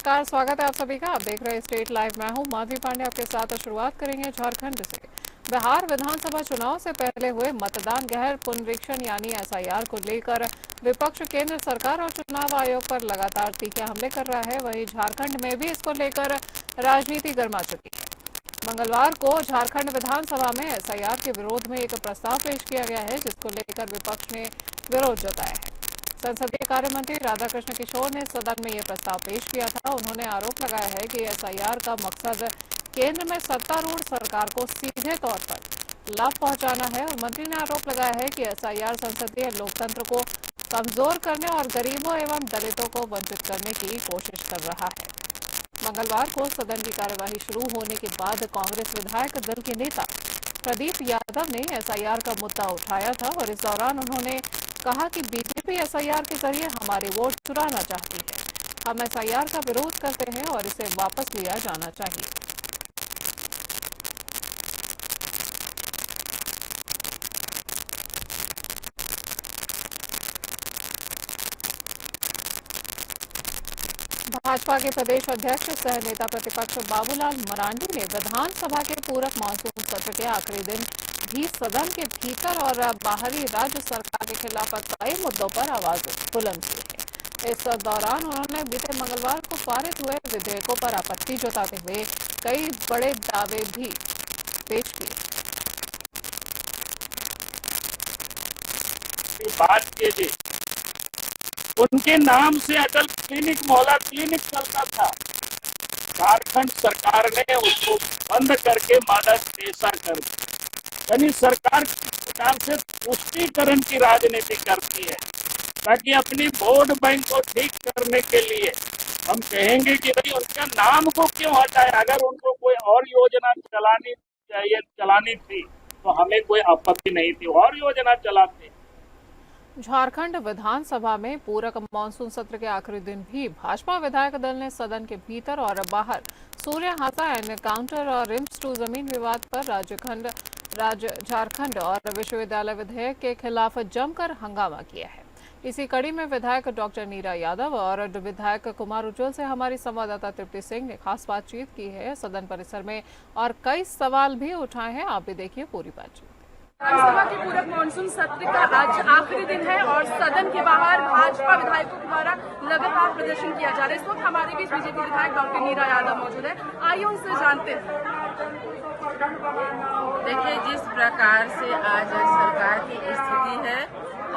नमस्कार, स्वागत है आप सभी का। आप देख रहे हैं स्टेट लाइव। मैं हूं माधवी पांडे आपके साथ। शुरुआत करेंगे झारखंड से। बिहार विधानसभा चुनाव से पहले हुए मतदान गहर पुनरीक्षण यानी एसआईआर को लेकर विपक्ष केंद्र सरकार और चुनाव आयोग पर लगातार तीखे हमले कर रहा है। वहीं झारखंड में भी इसको लेकर राजनीति गर्मा चुकी है। मंगलवार को झारखंड विधानसभा में एसआईआर के विरोध में एक प्रस्ताव पेश किया गया है, जिसको लेकर विपक्ष ने विरोध जताया है। संसदीय कार्य मंत्री राधाकृष्ण किशोर ने सदन में यह प्रस्ताव पेश किया था। उन्होंने आरोप लगाया है कि एसआईआर का मकसद केंद्र में सत्तारूढ़ सरकार को सीधे तौर पर लाभ पहुंचाना है और मंत्री ने आरोप लगाया है कि एसआईआर संसदीय लोकतंत्र को कमजोर करने और गरीबों एवं दलितों को वंचित करने की कोशिश कर रहा है। मंगलवार को सदन की कार्यवाही शुरू होने के बाद कांग्रेस विधायक दल के नेता प्रदीप यादव ने एसआईआर का मुद्दा उठाया था और इस दौरान उन्होंने कहा कि बीजेपी एसआईआर के जरिए हमारे वोट चुराना चाहती है। हम एसआईआर का विरोध करते हैं और इसे वापस लिया जाना चाहिए। भाजपा के प्रदेश अध्यक्ष सह नेता प्रतिपक्ष बाबूलाल मरांडी ने विधानसभा के पूरक मानसून सत्र के आखिरी दिन भी सदन के भीतर और बाहरी राज्य सरकार के खिलाफ कई मुद्दों पर आवाज बुलंद की है। इस दौरान उन्होंने बीते मंगलवार को पारित हुए विधेयकों पर आपत्ति जताते हुए कई बड़े दावे भी पेश किए। बात कीजिए, उनके नाम से अटल क्लिनिक, मोहल्ला क्लिनिक चलता था। झारखंड सरकार ने उसको बंद करके मदद पेशा कर दिया। यानी सरकार किस प्रकार से तुष्टीकरण की राजनीति करती है ताकि अपनी वोट बैंक को ठीक करने के लिए हम कहेंगे कि भाई उनका नाम को क्यों हटाए। अगर उनको कोई और योजना चलानी थी तो हमें कोई आपत्ति नहीं थी, और योजना चलाते। झारखंड विधानसभा में पूरक मानसून सत्र के आखिरी दिन भी भाजपा विधायक दल ने सदन के भीतर और बाहर सूर्य हाथा एनकाउंटर और रिम्स टू जमीन विवाद पर झारखंड और विश्वविद्यालय विधेयक के खिलाफ जमकर हंगामा किया है। इसी कड़ी में विधायक डॉक्टर नीरा यादव और विधायक कुमार उज्ज्वल से हमारी संवाददाता तृप्ति सिंह ने खास बातचीत की है सदन परिसर में और कई सवाल भी उठाए हैं। आप भी देखिए पूरी बातचीत। विधानसभा के पूरक मानसून सत्र का आज आखिरी दिन है और सदन के बाहर भाजपा विधायकों द्वारा लगातार प्रदर्शन किया जा रहा है। इस वक्त हमारे बीच बीजेपी विधायक डॉक्टर नीरा यादव मौजूद है। आइए उनसे जानते हैं। देखिए, जिस प्रकार से आज सरकार की स्थिति है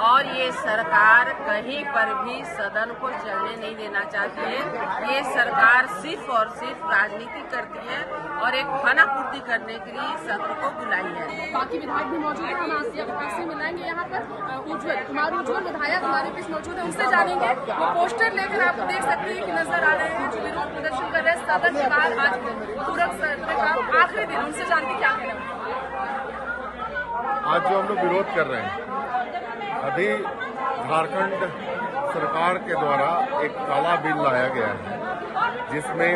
और ये सरकार कहीं पर भी सदन को चलने नहीं देना चाहती है। ये सरकार सिर्फ और सिर्फ राजनीति करती है और एक खाना पूर्ति करने के लिए सत्र को बुलाई है। बाकी विधायक भी मौजूद है, हम आसिया विकास से मिलाएंगे। यहाँ पर कुमार उज्ज्वल विधायक हमारे बीच मौजूद है, उनसे जानेंगे। वो पोस्टर लेकर आप देख सकते हैं कि नजर आ रहे हैं जो विरोध प्रदर्शन कर रहे हैं सदन के बाहर। आज पूरक सत्र का आखिरी दिन, उनसे जानते क्या कहना है। आज जो हम लोग विरोध कर रहे हैं, अभी झारखंड सरकार के द्वारा एक काला बिल लाया गया है जिसमें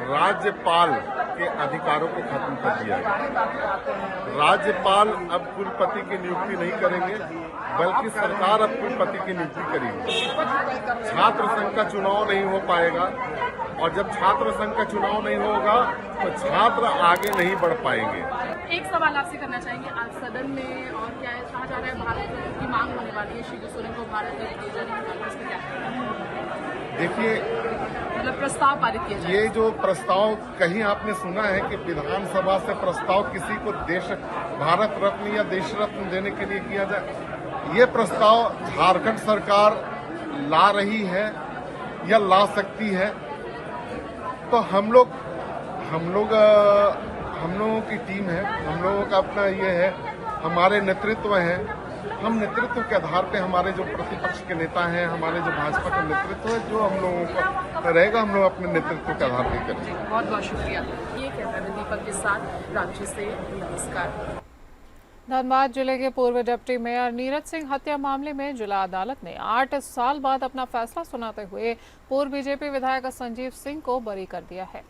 राज्यपाल के अधिकारों को खत्म कर दिया गया। राज्यपाल अब कुलपति की नियुक्ति नहीं करेंगे, बल्कि सरकार अब कुलपति की नियुक्ति करेगी। छात्र संघ का चुनाव नहीं हो पाएगा और जब छात्र संघ का चुनाव नहीं होगा तो छात्र आगे नहीं बढ़ पाएंगे। एक सवाल आपसे करना चाहेंगे, आज सदन में और क्या है कहा जा रहा है, भारत की मांग होने वाली है, शिबू सोरेन को भारत देखिए, मतलब प्रस्ताव पारित किया जाए। ये जो प्रस्ताव कहीं आपने सुना है कि विधानसभा से प्रस्ताव किसी को भारत रत्न या देश रत्न देने के लिए किया जाए? ये प्रस्ताव झारखंड सरकार ला रही है या ला सकती है, तो हम लोगों की टीम है, हम लोगों का अपना ये है, हमारे नेतृत्व है। हम नेतृत्व के आधार पे हमारे जो प्रतिपक्ष के नेता हैं, हमारे जो भाजपा का नेतृत्व है, जो हम लोगों का रहेगा, हम लोग अपने नेतृत्व के आधार पे करेंगे। बहुत बहुत शुक्रिया। ये कहता है दीपक के साथ रांची से। नमस्कार। धनबाद जिले के पूर्व डिप्टी मेयर नीरज सिंह हत्या मामले में जिला अदालत ने 8 साल बाद अपना फैसला सुनाते हुए पूर्व बीजेपी विधायक संजीव सिंह को बरी कर दिया है,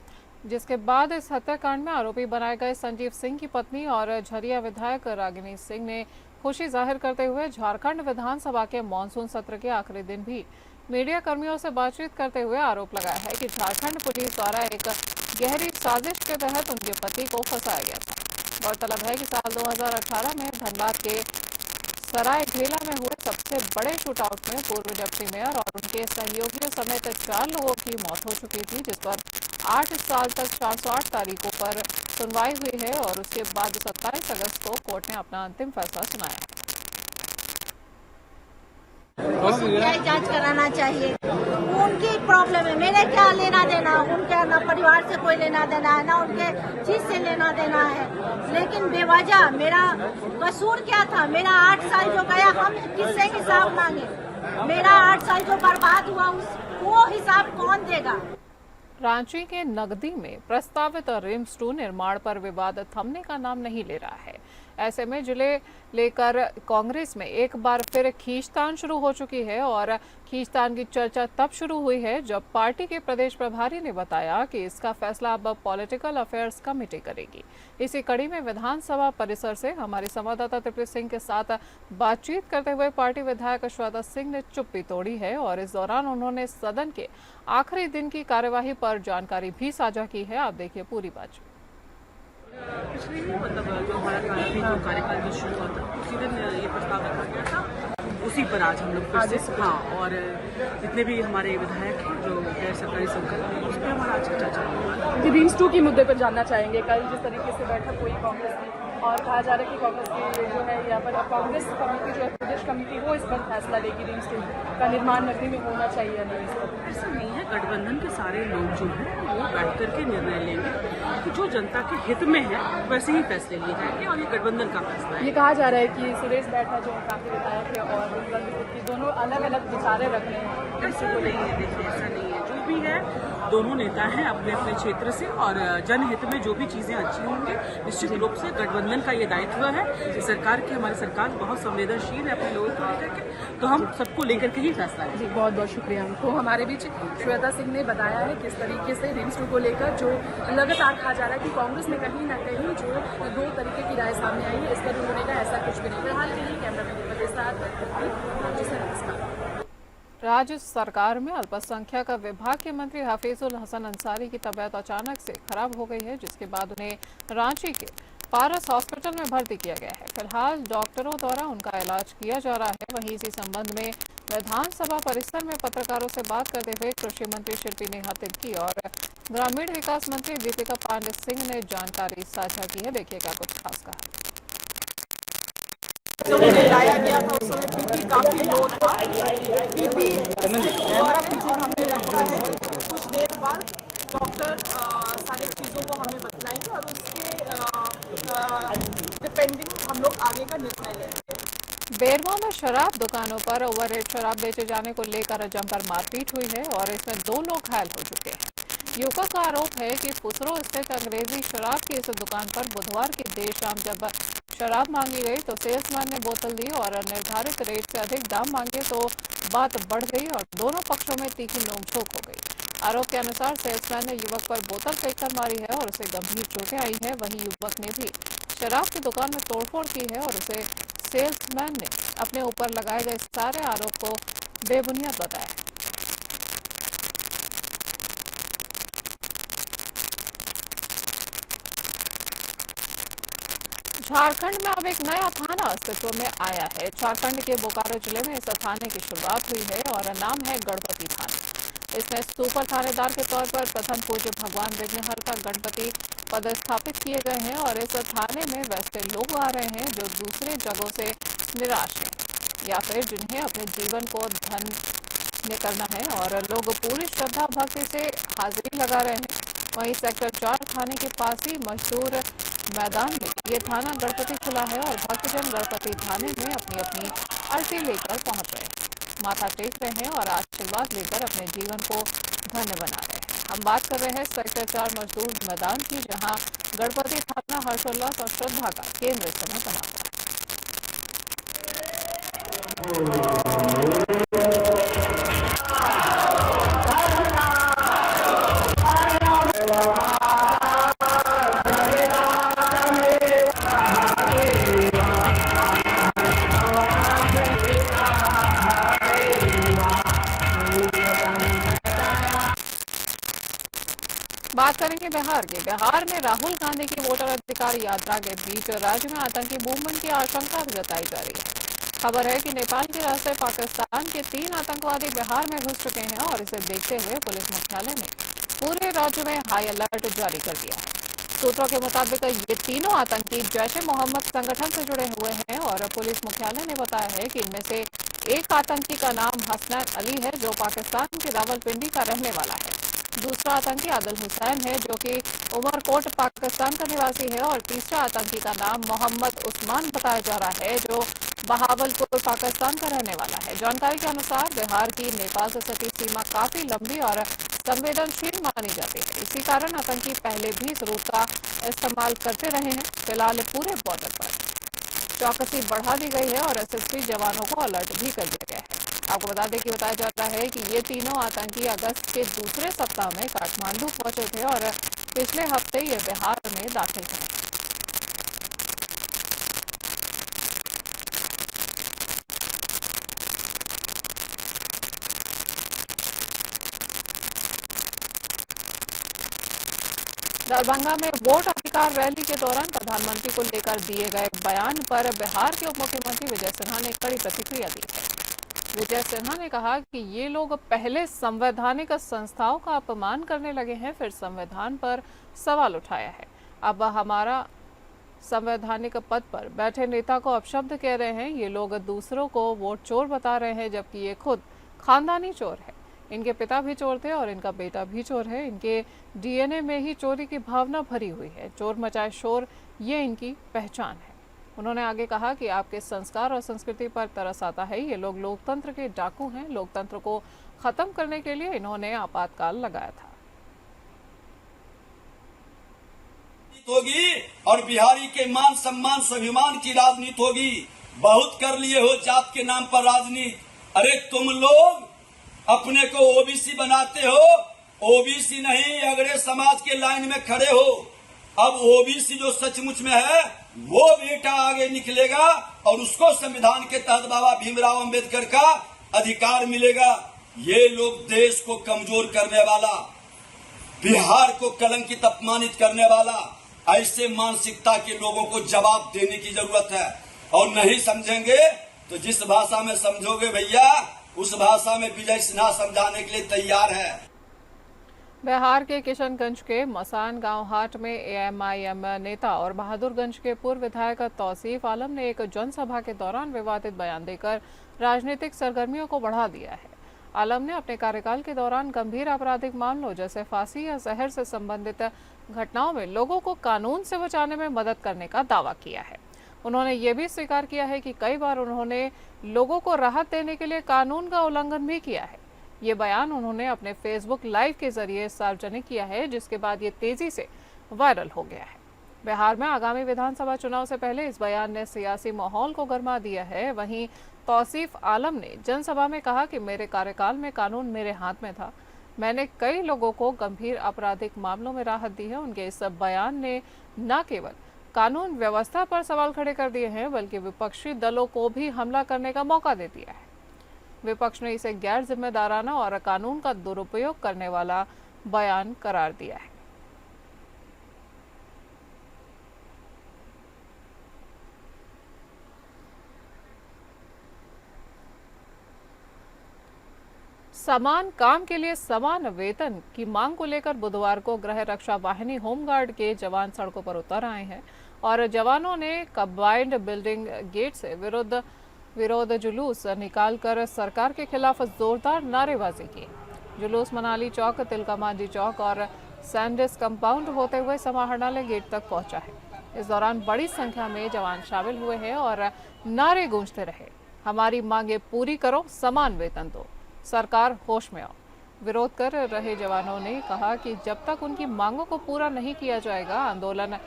जिसके बाद इस हत्याकांड में आरोपी बनाए गए संजीव सिंह की पत्नी और झरिया विधायक रागिनी सिंह ने खुशी जाहिर करते हुए झारखंड विधानसभा के मानसून सत्र के आखिरी दिन भी मीडिया कर्मियों से बातचीत करते हुए आरोप लगाया है कि झारखंड पुलिस द्वारा एक गहरी साजिश के तहत उनके पति को फंसाया गया था। गौरतलब है कि साल 2018 में धनबाद के सरायढेला में हुए सबसे बड़े शूटआउट में पूर्व डिप्टी मेयर और उनके सहयोगियों समेत 4 लोगों की मौत हो चुकी थी, जिस पर 8 साल तक 408 तारीखों पर सुनवाई हुई है और उसके बाद 27 अगस्त को कोर्ट ने अपना अंतिम फैसला सुनाया है। सीबीआई जांच कराना चाहिए, उनकी प्रॉब्लम है, मेरे क्या लेना देना, उनके ना परिवार से कोई लेना देना है, ना उनके चीज से लेना देना है। लेकिन बेवजह मेरा कसूर क्या था? मेरा 8 साल जो गया, हम किससे हिसाब मांगे? मेरा 8 साल जो बर्बाद हुआ, वो हिसाब कौन देगा? रांची के नगदी में प्रस्तावित रिम्स 2 निर्माण पर विवाद थमने का नाम नहीं ले रहा है। ऐसे में जिले लेकर कांग्रेस में एक बार फिर खींचतान शुरू हो चुकी है और खींचतान की चर्चा तब शुरू हुई है जब पार्टी के प्रदेश प्रभारी ने बताया कि इसका फैसला अब पॉलिटिकल अफेयर्स कमेटी करेगी। इसी कड़ी में विधानसभा परिसर से हमारे संवाददाता तृप्ति सिंह के साथ बातचीत करते हुए पार्टी विधायक श्वेता सिंह ने चुप्पी तोड़ी है और इस दौरान उन्होंने सदन के आखिरी दिन की कार्यवाही पर जानकारी भी साझा की है। आप देखिए पूरी बातचीत। पिछले ही मतलब जो हमारा कार्यकाल जो शुरू हुआ था उसी दिन ये प्रस्ताव रखा गया था, उसी पर आज हम लोग फिर से और जितने भी हमारे विधायक हैं जो गैर सरकारी संगठन हैं उस पर हमारा आज चर्चा चल रही है। रिम्स 2 के मुद्दे पर जानना चाहेंगे। कल जिस तरीके से बैठक हुई कांग्रेस की और कहा जा रहा है कि कांग्रेस की जो है यहाँ पर कांग्रेस कमेटी जो है प्रदेश कमेटी वो इस पर फैसला लेगी, रिम्स 2 का निर्माण नगरी में होना चाहिए या नहीं। इस पर ऐसा नहीं है, गठबंधन के सारे लोग जो हैं वो बैठ करके निर्णय लेंगे कि जो जनता के हित में है वैसे ही फैसले लिए जाएंगे और ये गठबंधन का फैसला है। ये कहा जा रहा है कि सुरेश बैठा जो काफी विधायक है और दोनों अलग अलग विचारें रख रहे हैं। ऐसा तो नहीं है, देखिए ऐसा नहीं है, जो भी है दोनों नेता हैं अपने अपने क्षेत्र से और जनहित में जो भी चीजें अच्छी होंगी निश्चित रूप से गठबंधन का ये दायित्व है। सरकार की हमारी सरकार बहुत संवेदनशील है अपने लोगों को लेकर के, तो हम सबको लेकर के ही फैसला है। जी बहुत बहुत शुक्रिया। तो हमारे बीच श्वेता सिंह ने बताया है किस तरीके से रिम्स 2 को लेकर जो लगातार कहा जा रहा है कि कांग्रेस में कहीं ना कहीं जो 2 तरीके की राय सामने आई है, इस पर उन्होंने कहा ऐसा कुछ भी नहीं। फिलहाल के लिए कैमरा मैन के साथ नमस्कार। राज्य सरकार में अल्पसंख्यक विभाग के मंत्री हफीजुल हसन अंसारी की तबीयत अचानक से खराब हो गई है, जिसके बाद उन्हें रांची के पारस हॉस्पिटल में भर्ती किया गया है। फिलहाल डॉक्टरों द्वारा उनका इलाज किया जा रहा है। वहीं इसी संबंध में विधानसभा परिसर में पत्रकारों से बात करते हुए कृषि मंत्री शिल्पी नेहा तिर्की और ग्रामीण विकास मंत्री दीपिका पांडे सिंह ने जानकारी साझा की है। देखिए क्या कुछ खास कहा। लाया गया था उस समय बीपी काफी लो था, बीपी हमारा पीछे हमने रखा है। कुछ देर बाद डॉक्टर सारी चीज़ों को हमें बतलाएंगे और उसके डिपेंडिंग हम लोग आगे का निर्णय लेंगे। बेरमो में शराब दुकानों पर ओवर रेट शराब बेचे जाने को लेकर जमकर मारपीट हुई है और इसमें 2 लोग घायल हो चुके हैं। युवक का आरोप है कि फुसरो स्थित अंग्रेजी शराब की इस दुकान पर बुधवार की देर शाम जब शराब मांगी गई तो सेल्समैन ने बोतल दी और निर्धारित रेट से अधिक दाम मांगे तो बात बढ़ गई और दोनों पक्षों में तीखी नोकझोंक हो गई। आरोप के अनुसार सेल्समैन ने युवक पर बोतल फेंककर मारी है और उसे गंभीर चोटें आई हैं। वहीं युवक ने भी शराब की दुकान में तोड़फोड़ की है और उसे सेल्समैन ने अपने ऊपर लगाए गए सारे आरोप को बेबुनियाद बताया। झारखंड में अब एक नया थाना अस्तित्व में आया है। झारखंड के बोकारो जिले में इस थाने की शुरुआत हुई है और नाम है गणपति थाना। इसमें सुपर थानेदार के तौर पर प्रथम पूज्य भगवान विघ्नहर्ता गणपति पदस्थापित किए गए हैं और इस थाने में वैसे लोग आ रहे हैं जो दूसरे जगहों से निराश हैं या फिर जिन्हें अपने जीवन को धन्य करना है और लोग पूरी श्रद्धा भक्ति से हाजिरी लगा रहे हैं। वहीं सेक्टर 4 थाने के पास ही मशहूर मैदान में ये थाना गणपति खुला है और भक्तजन गणपति थाने में अपनी अपनी अर्जी लेकर पहुंच रहे हैं, माथा टेक रहे हैं और आशीर्वाद लेकर अपने जीवन को धन्य बना रहे हैं। हम बात कर रहे हैं सेक्टर 4 मजदूर मैदान की, जहां गणपति थाना हर्षोल्लास और श्रद्धा का केंद्र इस समय बना हुआ है। देखें बिहार में राहुल गांधी की वोटर अधिकार यात्रा के बीच राज्य में आतंकी मूवमेंट की आशंका जताई जा रही है। खबर है कि नेपाल के रास्ते पाकिस्तान के 3 आतंकवादी बिहार में घुस चुके हैं और इसे देखते हुए पुलिस मुख्यालय ने पूरे राज्य में हाई अलर्ट जारी कर दिया है। सूत्रों के मुताबिक ये तीनों आतंकी जैश-ए-मोहम्मद संगठन से जुड़े हुए हैं और पुलिस मुख्यालय ने बताया है कि इनमें से एक आतंकी का नाम हसनैन अली है जो पाकिस्तान के रावलपिंडी का रहने वाला है। दूसरा आतंकी आदिल हुसैन है जो कि उमरकोट पाकिस्तान का निवासी है और तीसरा आतंकी का नाम मोहम्मद उस्मान बताया जा रहा है जो बहावलपुर पाकिस्तान का रहने वाला है। जानकारी के अनुसार बिहार की नेपाल से सटी सीमा काफी लंबी और संवेदनशील मानी जाती है। इसी कारण आतंकी पहले भी इस रूट का इस्तेमाल करते रहे हैं। फिलहाल पूरे बॉर्डर पर चौकसी बढ़ा दी गई है और एसएसबी जवानों को अलर्ट भी कर दिया गया है। आपको बता दें कि बताया जा रहा है कि ये तीनों आतंकी अगस्त के दूसरे सप्ताह में काठमांडू पहुंचे थे और पिछले हफ्ते ये बिहार में दाखिल थे। दरभंगा में वोट अधिकार रैली के दौरान प्रधानमंत्री को लेकर दिए गए बयान पर बिहार के उप मुख्यमंत्री विजय सिन्हा ने कड़ी प्रतिक्रिया दी है। विजय सिन्हा ने कहा कि ये लोग पहले संवैधानिक संस्थाओं का अपमान करने लगे हैं, फिर संविधान पर सवाल उठाया है। अब हमारा संवैधानिक पद पर बैठे नेता को अपशब्द कह रहे हैं। ये लोग दूसरों को वोट चोर बता रहे हैं जबकि ये खुद खानदानी चोर है। इनके पिता भी चोर थे और इनका बेटा भी चोर है। इनके डीएनए में ही चोरी की भावना भरी हुई है। चोर मचाए शोर, ये इनकी पहचान है। उन्होंने आगे कहा कि आपके संस्कार और संस्कृति पर तरस आता है। ये लोग लोकतंत्र के डाकू हैं। लोकतंत्र को खत्म करने के लिए इन्होंने आपातकाल लगाया था। होगी और बिहारी के मान सम्मान स्वाभिमान की राजनीति होगी। बहुत कर लिए हो जात के नाम पर राजनीति। अरे तुम लोग अपने को ओबीसी बनाते हो, ओबीसी नहीं अगड़े समाज के लाइन में खड़े हो। अब ओबीसी जो सचमुच में है वो बेटा आगे निकलेगा और उसको संविधान के तहत बाबा भीमराव अंबेडकर का अधिकार मिलेगा। ये लोग देश को कमजोर करने वाला, बिहार को कलंकित अपमानित करने वाला, ऐसे मानसिकता के लोगों को जवाब देने की जरूरत है। और नहीं समझेंगे तो जिस भाषा में समझोगे भैया उस भाषा में विजय सिन्हा समझाने के लिए तैयार है। बिहार के किशनगंज के मसान गांव हाट में एएमआईएम नेता और बहादुरगंज के पूर्व विधायक तौसीफ आलम ने एक जनसभा के दौरान विवादित बयान देकर राजनीतिक सरगर्मियों को बढ़ा दिया है। आलम ने अपने कार्यकाल के दौरान गंभीर आपराधिक मामलों जैसे फांसी या जहर से संबंधित घटनाओं में लोगों को कानून से बचाने में मदद करने का दावा किया है। उन्होंने ये भी स्वीकार किया है कि कई बार उन्होंने लोगों को राहत देने के लिए कानून का उल्लंघन भी किया है। ये बयान उन्होंने अपने फेसबुक लाइव के जरिए सार्वजनिक किया है जिसके बाद ये तेजी से वायरल हो गया है। बिहार में आगामी विधानसभा चुनाव से पहले इस बयान ने सियासी माहौल को गरमा दिया है। वहीं तौसीफ आलम ने जनसभा में कहा कि मेरे कार्यकाल में कानून मेरे हाथ में था। मैंने कई लोगों को गंभीर आपराधिक मामलों में राहत दी है। उनके इस बयान ने न केवल कानून व्यवस्था पर सवाल खड़े कर दिए हैं बल्कि विपक्षी दलों को भी हमला करने का मौका दे दिया है। विपक्ष ने इसे गैर जिम्मेदाराना और कानून का दुरुपयोग करने वाला बयान करार दिया है। समान काम के लिए समान वेतन की मांग को लेकर बुधवार को गृह रक्षा वाहिनी होमगार्ड के जवान सड़कों पर उतर आए हैं और जवानों ने कंबाइंड बिल्डिंग गेट से विरोध जुलूस निकालकर सरकार के खिलाफ जोरदार नारेबाजी की। जुलूस मनाली चौक, तिलका मांझी चौक और सैंडिस कंपाउंड होते हुए समाहरणालय गेट तक पहुंचा है। इस दौरान बड़ी संख्या में जवान शामिल हुए हैं और नारे गूंजते रहे। हमारी मांगे पूरी करो, समान वेतन दो, सरकार होश में आओ। विरोध कर रहे जवानों ने कहा कि जब तक उनकी मांगों को पूरा नहीं किया जाएगा आंदोलन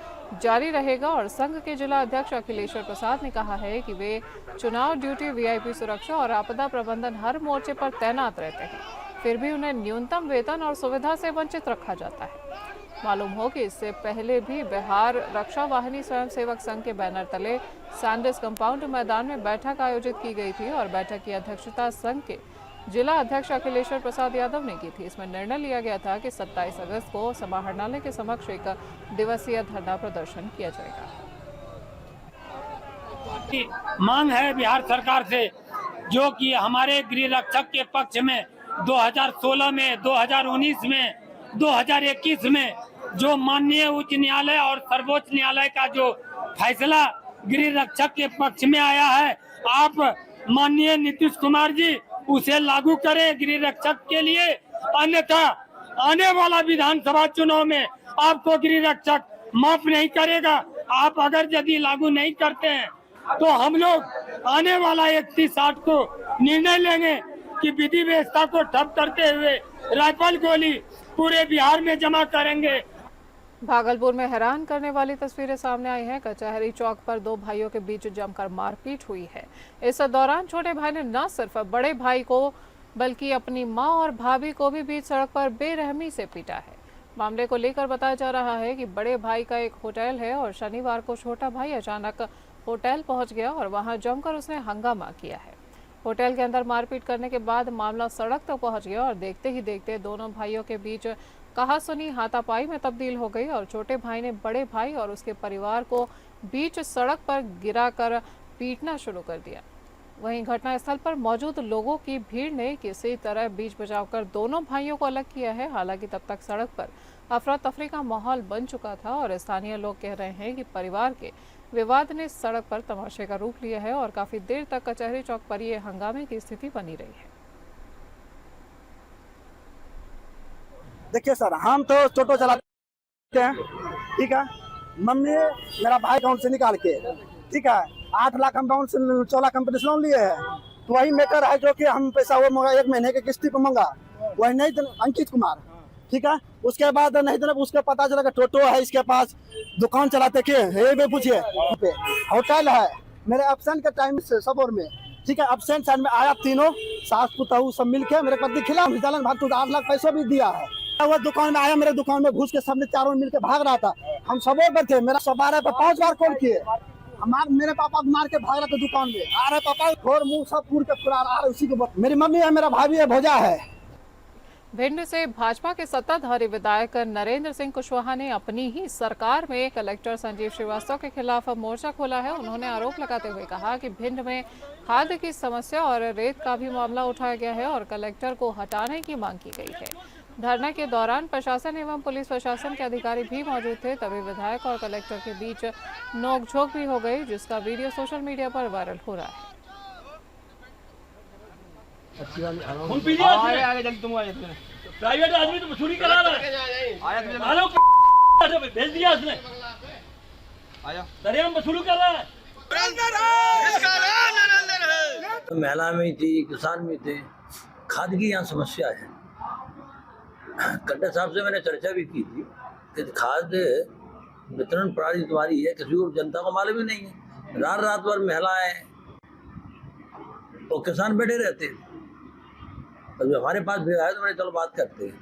जारी रहेगा और संघ के जिला अध्यक्ष अखिलेश्वर प्रसाद ने कहा है कि वे चुनाव ड्यूटी, वीआईपी सुरक्षा और आपदा प्रबंधन हर मोर्चे पर तैनात रहते हैं, फिर भी उन्हें न्यूनतम वेतन और सुविधा से वंचित रखा जाता है। मालूम हो कि इससे पहले भी बिहार रक्षा वाहिनी स्वयंसेवक संघ के बैनर तले सैंडिस कंपाउंड मैदान में बैठक आयोजित की गई थी और बैठक की अध्यक्षता संघ के जिला अध्यक्ष अखिलेश्वर प्रसाद यादव ने की थी। इसमें निर्णय लिया गया था कि 27 अगस्त को समाहरणालय के समक्ष एक दिवसीय धरना प्रदर्शन किया जाएगा। मांग है बिहार सरकार से, जो कि हमारे गृह रक्षक के पक्ष में 2016 में, 2019 में, 2021 में जो माननीय उच्च न्यायालय और सर्वोच्च न्यायालय का जो फैसला गृह रक्षक के पक्ष में आया है, आप माननीय नीतीश कुमार जी उसे लागू करें गृह रक्षक के लिए, अन्यथा आने वाला विधानसभा चुनाव में आपको गृह रक्षक माफ नहीं करेगा। आप अगर यदि लागू नहीं करते हैं तो हम लोग आने वाला 31/8 को निर्णय लेंगे कि विधि व्यवस्था को ठप करते हुए राइफल गोली पूरे बिहार में जमा करेंगे। भागलपुर में हैरान करने वाली तस्वीरें सामने आई हैं। कचहरी चौक पर दो भाइयों के बीच जमकर मारपीट हुई है। इस दौरान छोटे भाई ने न सिर्फ बड़े भाई को बल्कि अपनी मां और भाभी को भी बीच सड़क पर बेरहमी से पीटा है। मामले को लेकर बताया जा रहा है कि बड़े भाई का एक होटल है और शनिवार को छोटा भाई अचानक होटल पहुंच गया और वहां जमकर उसने हंगामा किया है। होटल के अंदर मारपीट करने के बाद मामला सड़क तक पहुंच गया और देखते ही देखते दोनों भाइयों के बीच कहासुनी हाथापाई में तब्दील हो गई और छोटे भाई ने बड़े भाई और उसके परिवार को बीच सड़क पर गिराकर पीटना शुरू कर दिया। वहीं घटनास्थल पर मौजूद लोगों की भीड़ ने किसी तरह बीच बचाव कर दोनों भाइयों को अलग किया है। हालांकि तब तक सड़क पर अफरा तफरी का माहौल बन चुका था और स्थानीय लोग कह रहे हैं कि परिवार के विवाद ने सड़क पर तमाशे का रूप लिया है और काफी देर तक कचहरी चौक पर ये हंगामे की स्थिति बनी रही है। देखिए सर, हम तो टोटो चलाते हैं, ठीक है। मम्मी मेरा भाई अकाउंट से निकाल के, ठीक है, 8 लाख हम अकाउंट से 14 कंपनी से लोन लिए हैं। तो वही मैटर है जो कि हम पैसा वो मंगा 1 महीने के किस्ती पर मंगा, वही नहीं अंकित कुमार, ठीक है। उसके बाद नहीं तो उसको पता चला कि टोटो है इसके पास, दुकान चलाते के ये पूछिए, होटल है मेरे एब्सेंट के टाइम से सबोर में, ठीक है। एब्सेंट साइड में आया, तीनों सास पुतहू सब मिलके मेरे पति खिलाफ चलन भाग 8 लाख पैसा भी दिया है। वो दुकान में आया, मेरे दुकान में घुस के सबने चारों मिलके भाग रहा था। हम सबोर पर थे, मेरा 12 पर 5 बार कॉल किए, मेरे पापा को मार के भाग रहा था दुकान में। आ रहे पापा और मुंह सब पूर के फुरा रहा है। उसी के बाद मेरी मम्मी है, मेरा भाभी है, भोजा है। भिंड से भाजपा के सत्ताधारी विधायक नरेंद्र सिंह कुशवाहा ने अपनी ही सरकार में कलेक्टर संजीव श्रीवास्तव के खिलाफ मोर्चा खोला है। उन्होंने आरोप लगाते हुए कहा कि भिंड में खाद की समस्या और रेत का भी मामला उठाया गया है और कलेक्टर को हटाने की मांग की गई है। धरना के दौरान प्रशासन एवं पुलिस प्रशासन के अधिकारी भी मौजूद थे। तभी विधायक और कलेक्टर के बीच नोकझोंक भी हो गई, जिसका वीडियो सोशल मीडिया पर वायरल हो रहा है। प्राइवेट आदमी तो वसूली करा रहा है, भेज दिया उसने, दरिया में वसूली कर रहा है। महिला में थी, किसान में थे, खाद की यहाँ समस्या है। कलेक्टर साहब से मैंने चर्चा भी की थी कि खाद वितरण प्रणाली तुम्हारी है, किसी को जनता को मालूम ही नहीं है। रात भर महिलाएं और किसान बैठे रहते हैं। अभी हमारे पास भी आया तो मैंने चलो बात करते हैं।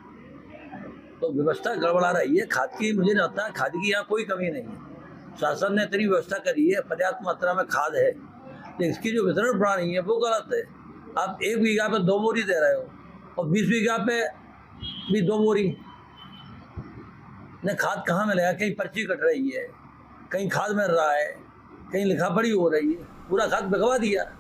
तो व्यवस्था गड़बड़ा रही है खाद की। मुझे नहीं लगता है खाद की यहाँ कोई कमी नहीं है। शासन ने इतनी व्यवस्था करी है, पर्याप्त मात्रा में खाद है, लेकिन इसकी जो वितरण प्रणाली है वो गलत है। आप 1 बीघा पे 2 बोरी दे रहे हो और 20 बीघा पे भी 2 बोरी। नहीं, खाद कहाँ मिलेगा? कहीं पर्ची कट रही है, कहीं खाद मिल रहा है, कहीं लिखा पढ़ी हो रही है, पूरा खाद बिकवा दिया।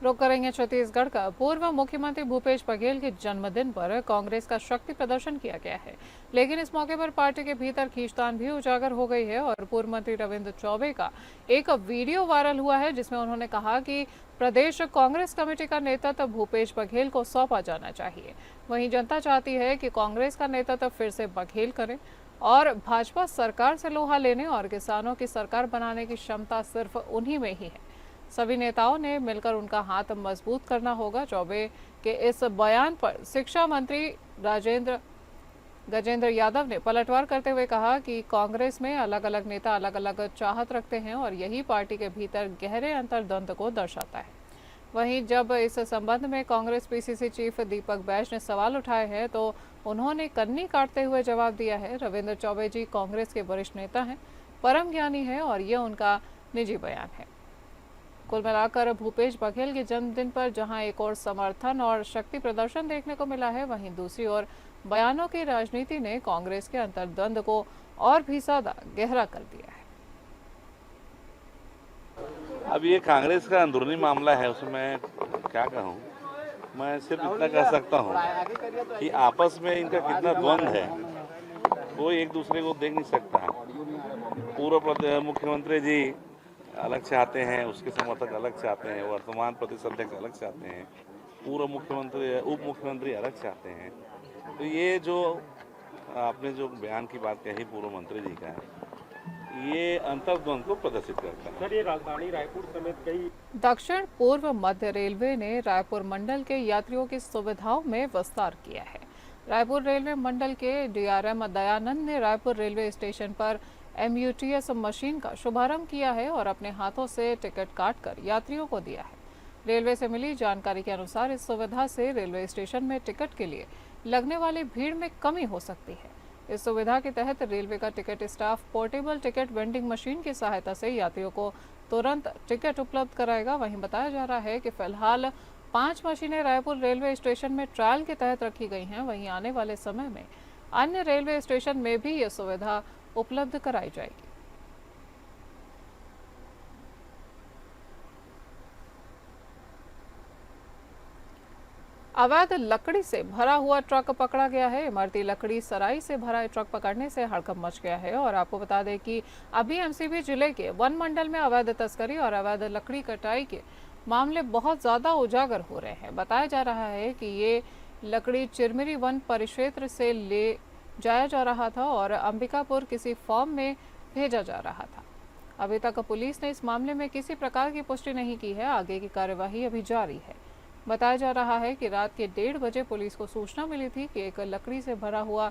रुक करेंगे छत्तीसगढ़ का। पूर्व मुख्यमंत्री भूपेश बघेल के जन्मदिन पर कांग्रेस का शक्ति प्रदर्शन किया गया है, लेकिन इस मौके पर पार्टी के भीतर खींचतान भी उजागर हो गई है और पूर्व मंत्री रविंद्र चौबे का एक वीडियो वायरल हुआ है, जिसमें उन्होंने कहा कि प्रदेश कांग्रेस कमेटी का नेतृत्व भूपेश बघेल को सौंपा जाना चाहिए। वहीं जनता चाहती है कि कांग्रेस का नेतृत्व फिर से बघेल करे और भाजपा सरकार से लोहा लेने और किसानों की सरकार बनाने की क्षमता सिर्फ उन्हीं में ही है। सभी नेताओं ने मिलकर उनका हाथ मजबूत करना होगा। चौबे के इस बयान पर शिक्षा मंत्री गजेंद्र यादव ने पलटवार करते हुए कहा कि कांग्रेस में अलग अलग नेता अलग अलग चाहत रखते हैं और यही पार्टी के भीतर गहरे अंतर्द्वंद को दर्शाता है। वहीं जब इस संबंध में कांग्रेस पीसीसी चीफ दीपक बैज ने सवाल उठाए हैं तो उन्होंने कन्नी काटते हुए जवाब दिया है। रविंद्र चौबे जी कांग्रेस के वरिष्ठ नेता हैं, परम ज्ञानी है और ये उनका निजी बयान है। कुल मिलाकर भूपेश बघेल के जन्मदिन पर जहां एक और समर्थन और शक्ति प्रदर्शन देखने को मिला है, वहीं दूसरी ओर बयानों की राजनीति ने कांग्रेस के अंतर्द्वंद को और भी ज्यादा गहरा कर दिया है। अब ये कांग्रेस का अंदरूनी मामला है, उसमें मैं क्या कहूँ। मैं सिर्फ इतना कह सकता हूँ कि आपस में इनका कितना द्वंद है वो एक दूसरे को देख नहीं सकता। पूर्व मुख्यमंत्री जी अलग से आते हैं, उसके समर्थक अलग से आते हैं, वर्तमान प्रदेश अध्यक्ष अलग से आते हैं, पूर्व मुख्यमंत्री उप मुख्यमंत्री अलग से आते हैं। तो ये जो आपने जो बयान की बात कही पूर्व मंत्री जी का, ये अंतर्द्वंद को प्रदर्शित करता है। सर, ये राजधानी रायपुर समेत कई दक्षिण पूर्व मध्य रेलवे ने रायपुर मंडल के यात्रियों की सुविधाओं में विस्तार किया है। रायपुर रेलवे मंडल के डीआरएम दयानंद ने रायपुर रेलवे स्टेशन पर MUTS मशीन का शुभारंभ किया है और अपने हाथों से टिकट काटकर यात्रियों को दिया है। रेलवे से मिली जानकारी के अनुसार इस सुविधा से रेलवे स्टेशन में टिकट के लिए लगने वाली भीड़ में कमी हो सकती है। इस सुविधा के तहत रेलवे का ticket staff portable ticket vending machine की सहायता से यात्रियों को तुरंत टिकट उपलब्ध कराएगा। वहीं बताया जा रहा है कि फिलहाल 5 मशीनें रायपुर रेलवे स्टेशन में ट्रायल के तहत रखी गई हैं। वहीं आने वाले समय में अन्य रेलवे स्टेशन में भी यह सुविधा उपलब्ध कराई जाएगी। अवैध लकड़ी से भरा हुआ ट्रक पकड़ा गया है। इमरती लकड़ी सराई से भरा ट्रक पकड़ने से हड़कंप मच गया है और आपको बता दें कि अभी MCB जिले के वन मंडल में अवैध तस्करी और अवैध लकड़ी कटाई के मामले बहुत ज्यादा उजागर हो रहे हैं। बताया जा रहा है कि ये लकड़ी चिरमिरी वन परिक्षेत्र से ले जाया जा रहा था और अंबिकापुर किसी फॉर्म में भेजा जा रहा था। अभी तक पुलिस ने इस मामले में किसी प्रकार की पुष्टि नहीं की है। आगे की कार्यवाही अभी जारी है। बताया जा रहा है कि रात के 1:30 बजे पुलिस को सूचना मिली थी कि एक लकड़ी से भरा हुआ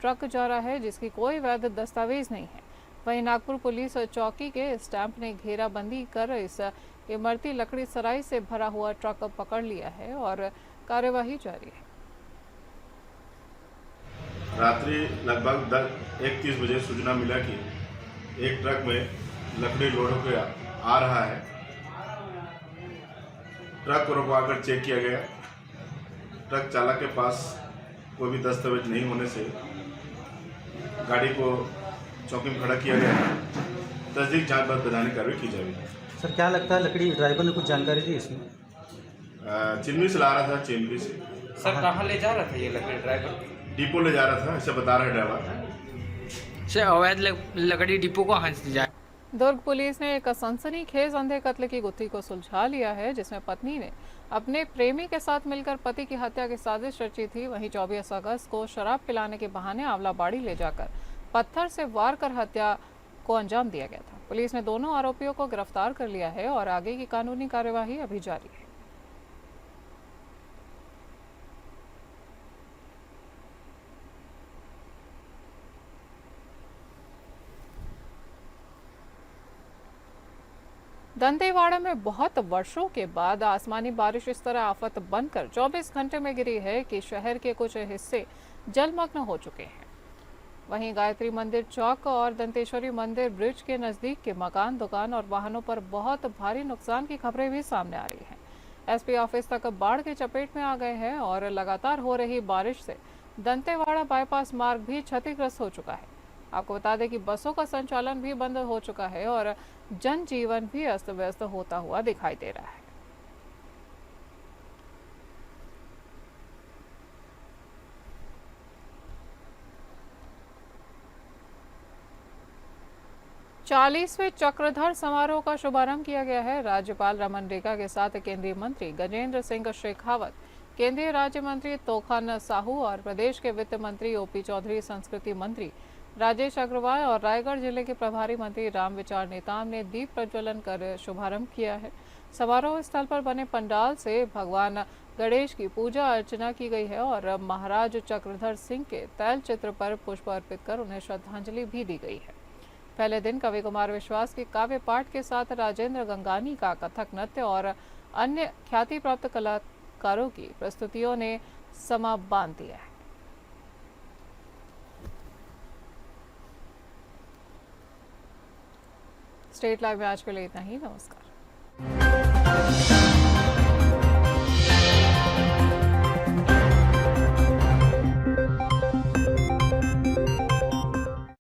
ट्रक जा रहा है जिसकी कोई वैध दस्तावेज नहीं है। वहीं नागपुर पुलिस चौकी के स्टाफ ने घेराबंदी कर इस इमरती लकड़ी सराई से भरा हुआ ट्रक पकड़ लिया है और कार्यवाही जारी है। रात्रि लगभग 1:30 बजे सूचना मिला कि एक ट्रक में लकड़ी लोड होकर आ रहा है। ट्रक को रुकवाकर चेक किया गया। ट्रक चालक के पास कोई भी दस्तावेज नहीं होने से गाड़ी को चौकी में खड़ा किया गया। तस्दीक जांच बाद वैधानिक कार्रवाई की जाएगी। सर, क्या लगता है लकड़ी ड्राइवर ने कुछ जानकारी दी इसमें? चिन्मरी से ला रहा था, चिन्मरी से। सर, कहाँ ले जा रहा था ये लकड़ी ड्राइवर? डिपो ले जा रहा था, ऐसा बता रहा है ड्राइवर। सर, अवैध लकड़ी डिपो को कहाँ से जा? दुर्ग पुलिस ने एक सनसनीखेज अंधे कत्ल की गुत्थी को सुलझा लिया है जिसमें पत्नी ने अपने प्रेमी के साथ मिलकर पति की हत्या की साजिश रची थी। वहीं 24 अगस्त को शराब पिलाने के बहाने आंवलाबाड़ी ले जाकर पत्थर से वार कर हत्या को अंजाम दिया गया था। पुलिस ने दोनों आरोपियों को गिरफ्तार कर लिया है और आगे की कानूनी कार्यवाही अभी जारी है। दंतेवाड़ा में बहुत वर्षों के बाद आसमानी बारिश इस तरह आफत बनकर 24 घंटे में गिरी है कि शहर के कुछ हिस्से जलमग्न हो चुके हैं। वहीं गायत्री मंदिर चौक और दंतेश्वरी मंदिर ब्रिज के नजदीक के मकान, दुकान और वाहनों पर बहुत भारी नुकसान की खबरें भी सामने आ रही हैं। SP ऑफिस तक बाढ़ की चपेट में आ गए हैं और लगातार हो रही बारिश से दंतेवाड़ा बाईपास मार्ग भी क्षतिग्रस्त हो चुका है। आपको बता दें कि बसों का संचालन भी बंद हो चुका है और जनजीवन भी अस्त व्यस्त होता हुआ दिखाई दे रहा है। चालीसवें चक्रधर समारोह का शुभारंभ किया गया है। राज्यपाल रमन रेगा के साथ केंद्रीय मंत्री गजेंद्र सिंह शेखावत, केंद्रीय राज्य मंत्री तोखान साहू और प्रदेश के वित्त मंत्री OP चौधरी, संस्कृति मंत्री राजेश अग्रवाल और रायगढ़ जिले के प्रभारी मंत्री रामविचार नेताम ने दीप प्रज्वलन कर शुभारंभ किया है। समारोह स्थल पर बने पंडाल से भगवान गणेश की पूजा अर्चना की गई है और महाराज चक्रधर सिंह के तैल चित्र पर पुष्प अर्पित कर उन्हें श्रद्धांजलि भी दी गई है। पहले दिन कवि कुमार विश्वास के काव्य पाठ के साथ राजेंद्र गंगानी का कथक नृत्य और अन्य ख्याति प्राप्त कलाकारों की प्रस्तुतियों ने समा बांध दिया है। स्टेट लाइव में आज के लिए इतना ही। नमस्कार।